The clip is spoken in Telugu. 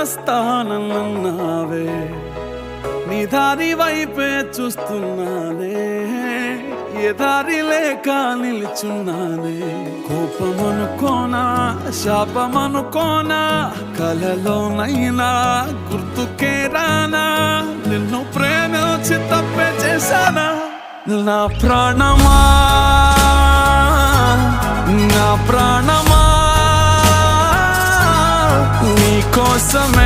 వస్తానన్నావే, నీ దారి వైపే చూస్తున్నానే, ఏ దారి లేక నిలుచున్నానే. కోపమనుకోనా, శాపమనుకోనా, కలలోనైనా గుర్తుకే రానా, నిన్ను ప్రేమించి తప్పే చేశానా. నా ప్రాణమా, నా ప్రాణమా, నీ కోసమే